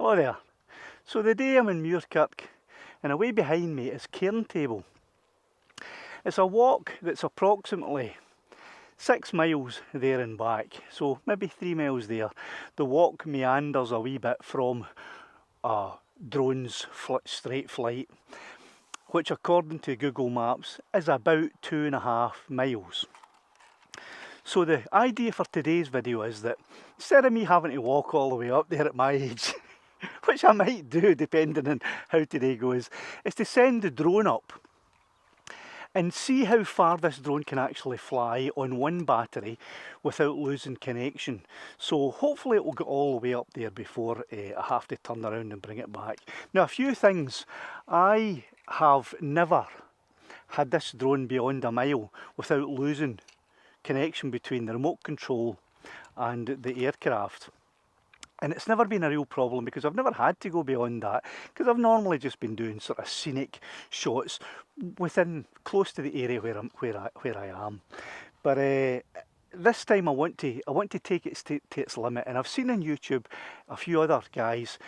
Hello there. So today I'm in Muirkirk and away behind me is Cairn. It's a walk that's approximately 6 miles there and back, so maybe 3 miles there. The walk meanders a wee bit from a drone's straight flight, which according to Google Maps is about 2.5 miles. So the idea for today's video is that instead of me having to walk all the way up there at my age, which I might do depending on how today goes, is to send the drone up and see how far this drone can actually fly on one battery without losing connection. So hopefully it will get all the way up there before I have to turn around and bring it back. Now, a few things. I have never had this drone beyond a mile without losing connection between the remote control and the aircraft. And it's never been a real problem because I've never had to go beyond that, because I've normally just been doing sort of scenic shots within close to the area where I am. But this time I want to take it to its limit, and I've seen on YouTube a few other guys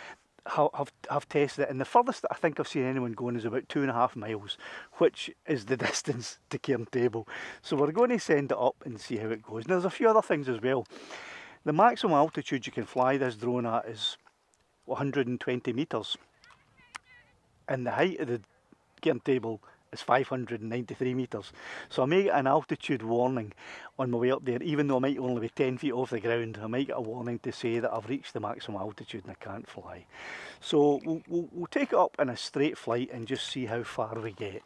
have tested it, and the furthest that I think I've seen anyone going is about 2.5 miles, which is the distance to Cairn. So we're going to send it up and see how it goes. Now, there's a few other things as well. The maximum altitude you can fly this drone at is 120 metres, and the height of the Cairn is 593 metres. So I may get an altitude warning on my way up there, even though I might only be 10 feet off the ground. I might get a warning to say that I've reached the maximum altitude and I can't fly. So we'll take it up in a straight flight and just see how far we get.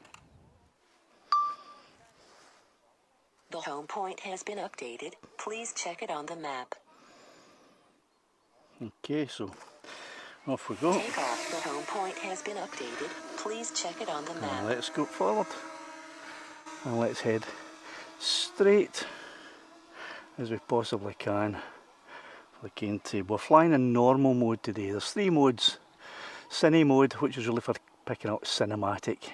The home point has been updated. Please check it on the map. Okay, so off we go. Take off. The home point has been updated. Please check it on the map. Let's go forward and let's head straight as we possibly can for the Cairn table. We're flying in normal mode today. There's 3 modes. Cine mode, which is really for picking up cinematic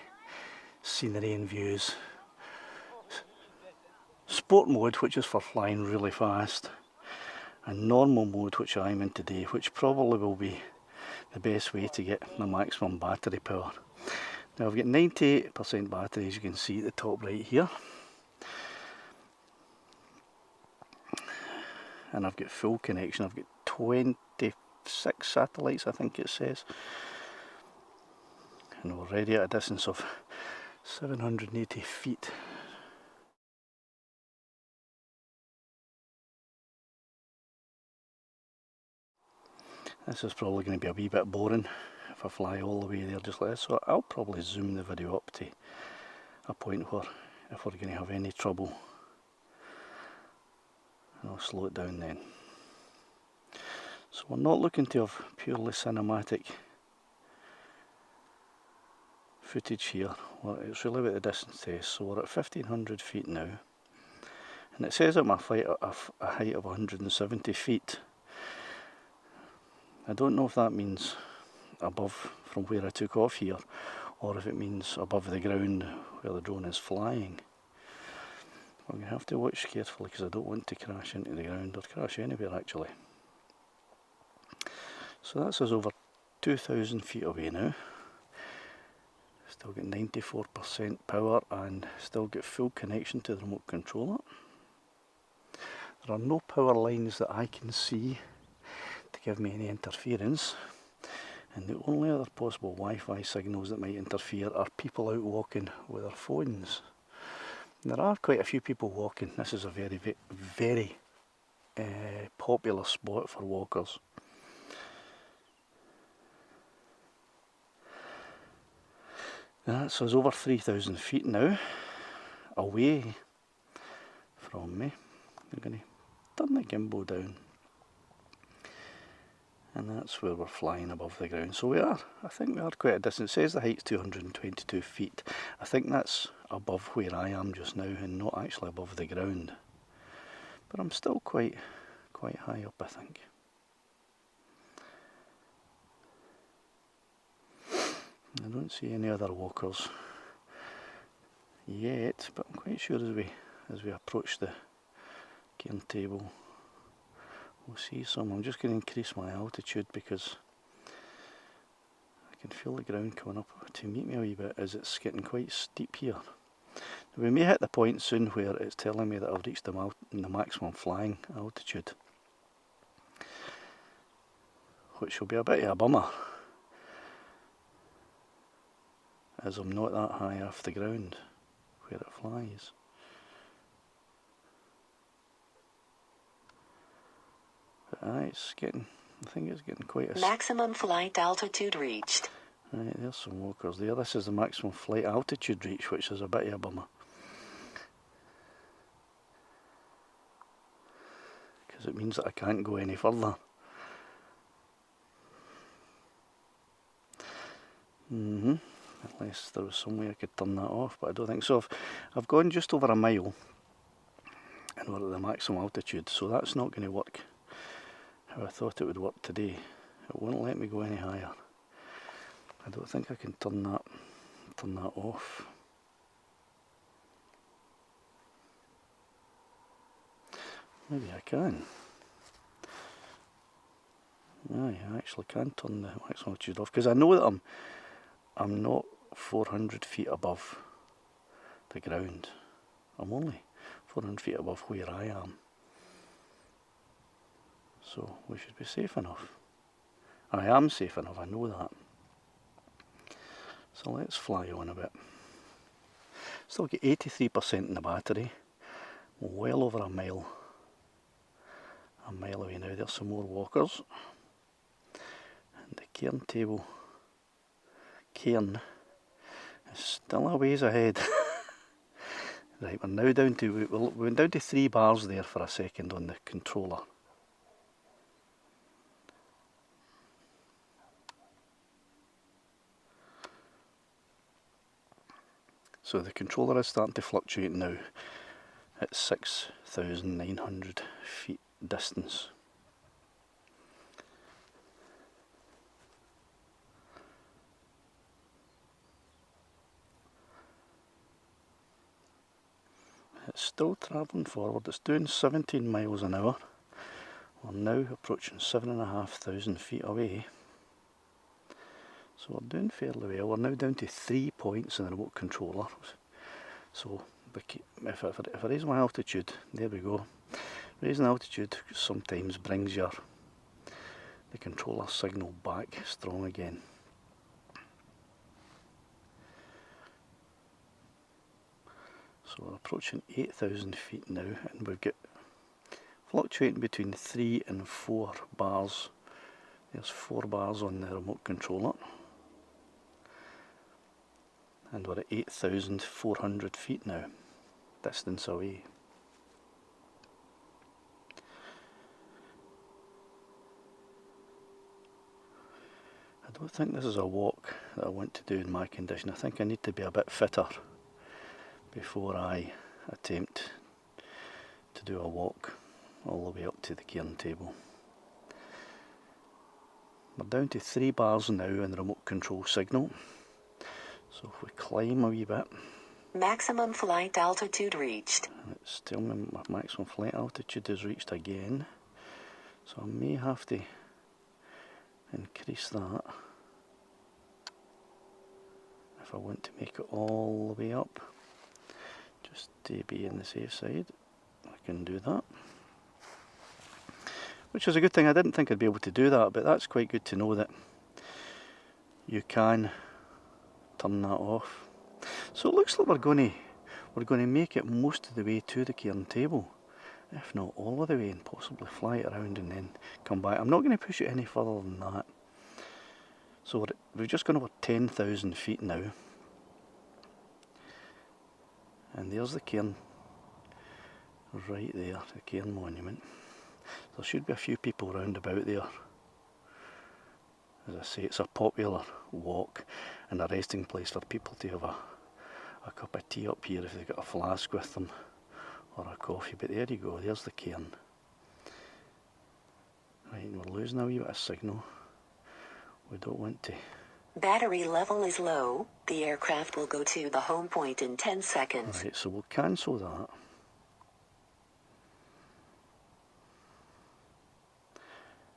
scenery and views. Sport mode, which is for flying really fast. And normal mode, which I'm in today, which probably will be the best way to get the maximum battery power. Now I've got 98% battery, as you can see at the top right here, and I've got full connection. I've got 26 satellites, I think it says, and we're already at a distance of 780 feet. This is probably going to be a wee bit boring if I fly all the way there just like this, so I'll probably zoom the video up to a point where if we're going to have any trouble, and I'll slow it down then. So we're not looking to have purely cinematic footage here. Well, it's really about the distance test. So we're at 1500 feet now, and it says at my flight a height of 170 feet. I don't know if that means above from where I took off here, or if it means above the ground where the drone is flying. I'm going to have to watch carefully because I don't want to crash into the ground, or crash anywhere actually. So that's us over 2,000 feet away now. Still got 94% power and still get full connection to the remote controller. There are no power lines that I can see to give me any interference, and the only other possible Wi-Fi signals that might interfere are people out walking with their phones. And there are quite a few people walking. This is a very popular spot for walkers. That's us over 3,000 feet now, away from me. I'm going to turn the gimbal down, and that's where we're flying above the ground. So I think we are quite a distance. It says the height's 222 feet. I think that's above where I am just now and not actually above the ground. But I'm still quite high up, I think. I don't see any other walkers yet, but I'm quite sure as we approach the Cairn table, we'll see some. I'm just going to increase my altitude because can feel the ground coming up to meet me a wee bit as it's getting quite steep here. We may hit the point soon where it's telling me that I've reached the maximum flying altitude, which will be a bit of a bummer, as I'm not that high off the ground where it flies. But it's getting, I think it's getting quite a... Maximum flight altitude reached. Right, there's some walkers there. This is the maximum flight altitude reach, which is a bit of a bummer, because it means that I can't go any further. Unless there was some way I could turn that off, but I don't think so. I've gone just over a mile and we're at the maximum altitude, so that's not going to work how I thought it would work today. It won't let me go any higher. I don't think I can turn that off. Maybe I can. Aye, I actually can turn the maximum altitude off, because I know that I'm not 400 feet above the ground. I'm only 400 feet above where I am. So we should be safe enough. I am safe enough, I know that. So let's fly on a bit. Still get 83% in the battery. Well over a mile away now. There's some more walkers. And the Cairn table, Cairn, is still a ways ahead. Right, we're now down to, we went down to 3 bars there for a second on the controller. So the controller is starting to fluctuate now at 6,900 feet distance. It's still travelling forward. It's doing 17 miles an hour. We're now approaching 7,500 feet away. So we're doing fairly well. We're now down to 3 points in the remote controller. So if I raise my altitude, there we go. Raising altitude sometimes brings the controller signal back strong again. So we're approaching 8,000 feet now, and we've got fluctuating between 3 and 4 bars. There's 4 bars on the remote controller. And we're at 8,400 feet now, distance away. I don't think this is a walk that I want to do in my condition. I think I need to be a bit fitter before I attempt to do a walk all the way up to the Cairn table. We're down to 3 bars now in the remote control signal. So if we climb a wee bit. Maximum flight altitude reached. It's telling me my maximum flight altitude is reached again. So I may have to increase that if I want to make it all the way up. Just to be on the safe side, I can do that. Which is a good thing. I didn't think I'd be able to do that, but that's quite good to know that you can turn that off. So it looks like we're going to make it most of the way to the Cairn table, if not all of the way, and possibly fly it around and then come back. I'm not going to push it any further than that. So we've just gone over 10,000 feet now, and there's the Cairn right there, the Cairn monument. There should be a few people round about there. As I say, it's a popular walk and a resting place for people to have a cup of tea up here if they've got a flask with them, or a coffee. But there you go, there's the Cairn. Right, we're losing a wee bit of signal. We don't want to. Battery level is low. The aircraft will go to the home point in 10 seconds. Right, so we'll cancel that.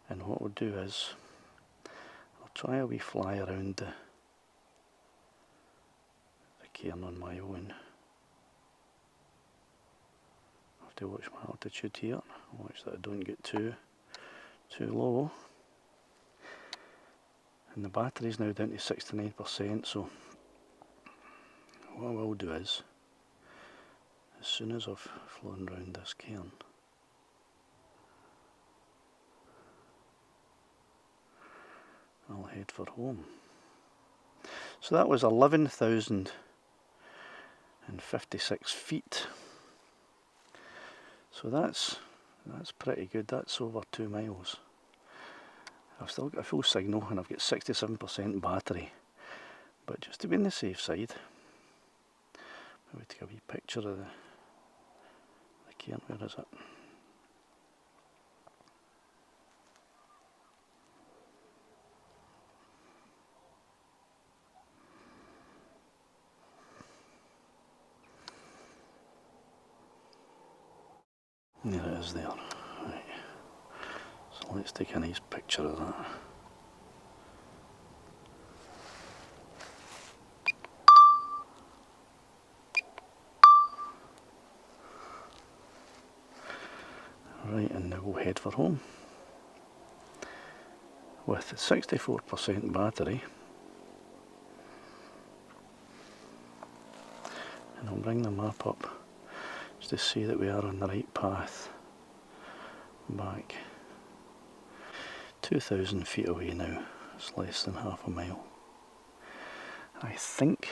And what we'll do is, I'll try a wee fly around the Cairn on my own. I have to watch my altitude here, watch that I don't get too low. And the battery's now down to 69%, so what I will do is, as soon as I've flown round this cairn, I'll head for home. So that was 11,056 feet. So that's pretty good. That's over 2 miles. I've still got a full signal and I've got 67% battery. But just to be on the safe side, maybe take a wee picture of the cairn. Where is it? There it is there. Right. So let's take a nice picture of that. Right, and now we'll head for home. With 64% battery. And I'll bring the map up just to see that we are on the right path back. 2,000 feet away now, it's less than half a mile. I think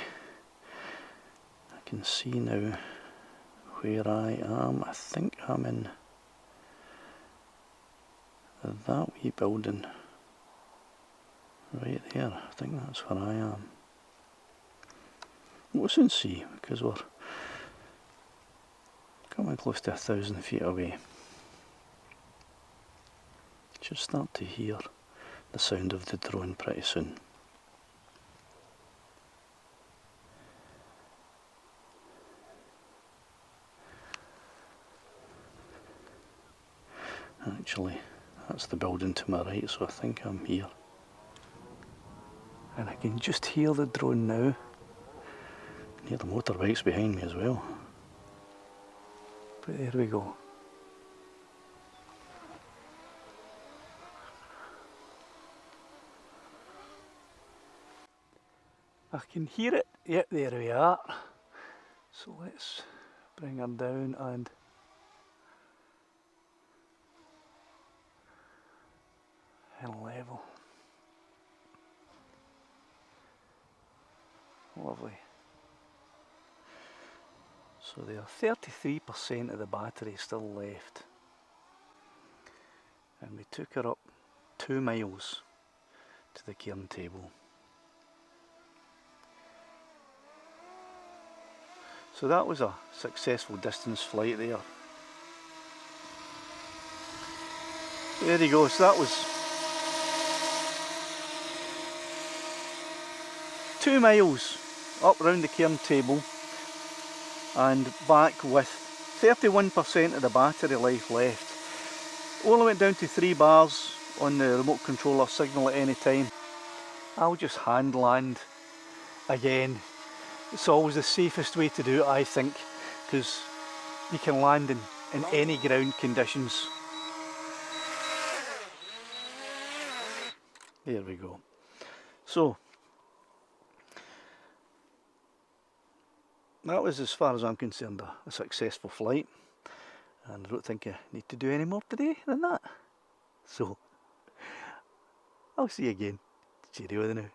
I can see now where I am. I think I'm in that wee building right there. I think that's where I am. We'll soon see, because we're coming close to 1,000 feet away. Should start to hear the sound of the drone pretty soon. Actually, that's the building to my right, so I think I'm here. And I can just hear the drone now. I can hear the motorbikes behind me as well. But there we go. I can hear it. Yep, there we are. So let's bring her down and level. Lovely. So there, 33% of the battery still left. And we took her up 2 miles to the Cairn table. So that was a successful distance flight there. There you go, so that was 2 miles up round the Cairn table and back with 31% of the battery life left. Only went down to 3 bars on the remote controller signal at any time. I'll just hand land again. It's always the safest way to do it, I think, because you can land in any ground conditions. There we go. So that was, as far as I'm concerned, a successful flight, and I don't think I need to do any more today than that. So I'll see you again. Cheerio now.